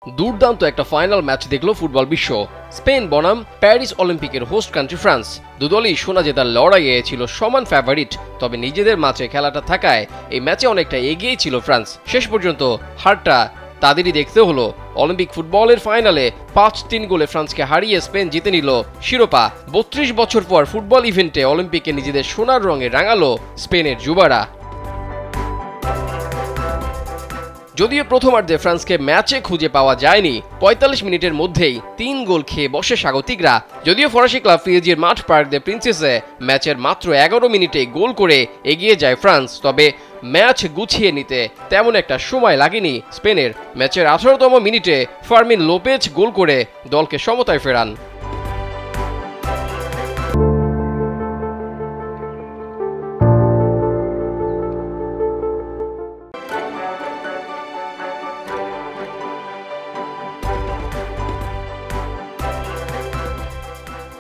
দুর্দান্ত একটা final match দেখলো ফুটবল বিশ্ব। স্পেন বনাম প্যারিস অলিম্পিকের হোস্ট কান্ট্রি ফ্রান্স, দুদলই সোনা জেতার লড়াইয়ে ছিল সমান ফেভারিট। তবে নিজেদের মাঝে খেলাটা থাকায় এই ম্যাচে অনেকটা এগিয়েই ছিল ফ্রান্স। শেষ পর্যন্ত হারটা তাদেরই দেখতে হলো। অলিম্পিক ফুটবলের ফাইনালে 5-3 গোলে ফ্রান্সকে হারিয়ে স্পেন জিতে নিল শিরোপা। 32 বছর পর ফুটবল ইভেন্টে অলিম্পিকে নিজেদের সোনার রঙে রাঙালো স্পেনের যুবারা। যদিও প্রথমার্ধে ফ্রান্সকে ম্যাচে খুঁজে পাওয়া যায়নি, 45 মিনিটের মধ্যেই 3 গোল খেয়ে বসে স্বাগতিকরা। যদিও ফরাসি ক্লাব পিএসজির মাঠ পার্ক দে প্রিন্সেসে ম্যাচের মাত্র 11 মিনিটে গোল করে এগিয়ে যায় ফ্রান্স। তবে ম্যাচ গুছিয়ে নিতে তেমন একটা সময় লাগেনি স্পেনের। ম্যাচের 18তম মিনিটে ফার্মিন লোপেজ গোল করে দলকে সমতায় ফেরান।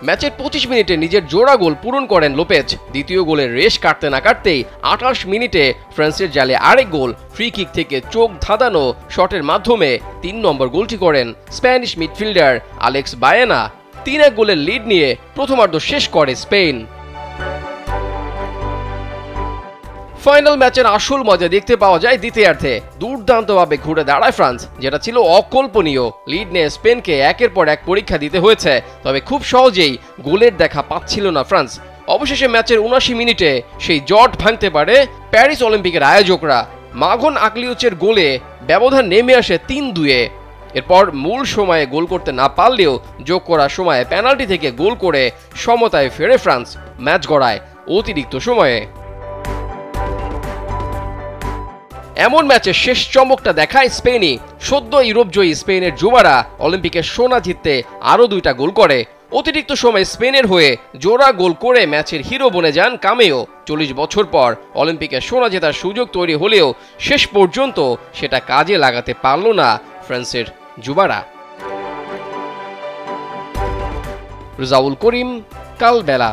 ম্যাচের 25 মিনিটে নিজের জোড়া গোল পূরণ করেন লোপেজ। দ্বিতীয় গোলের রেশ কাটতে না কাটতেই 28 মিনিটে ফ্রান্সের জালে আরেক গোল। ফ্রি কিক থেকে চোখ ধাঁধানো শটের মাধ্যমে 3 নম্বর গোলটি করেন স্প্যানিশ মিডফিল্ডার আলেক্স বায়েনা। 3-1 গোলের লিড নিয়ে প্রথমার্ধ শেষ করে স্পেন। ফাইনাল ম্যাচের আসল মজা দেখতে পাওয়া যায় দ্বিতীয়ার্ধে। দুর্দান্তভাবে ঘুরে দাঁড়ায় ফ্রান্স, যেটা ছিল অকল্পনীয়। লিড নিয়ে স্পেনকে একের পর এক পরীক্ষা দিতে হয়েছে, তবে খুব সহজেই গোলের দেখা পাচ্ছিল না ফ্রান্স। অবশেষে ম্যাচের 79 মিনিটে সেই জট ভাঙতে পারে প্যারিস অলিম্পিকের আয়োজকরা। মাঘন আকলিউচের গোলে ব্যবধান নেমে আসে 3-2-এ। এরপর মূল সময়ে গোল করতে না পারলেও যোগ করা সময়ে পেনাল্টি থেকে গোল করে সমতায় ফেরে ফ্রান্স। ম্যাচ গড়ায় অতিরিক্ত সময়ে। এমন ম্যাচে শেষ চমকটা দেখায় স্পেনই। সদ্য ইউরোপ জয়ী স্পেনের যুবারা অলিম্পিকে সোনা জিততে আরও 2টা গোল করে। অতিরিক্ত সময় স্পেনের হয়ে জোড়া গোল করে ম্যাচের হিরো বনে যান কামেও। 40 বছর পর অলিম্পিকে সোনা জেতার সুযোগ তৈরি হলেও শেষ পর্যন্ত সেটা কাজে লাগাতে পারল না ফ্রান্সের যুবারা। রেজাউল করিম, কাল বেলা।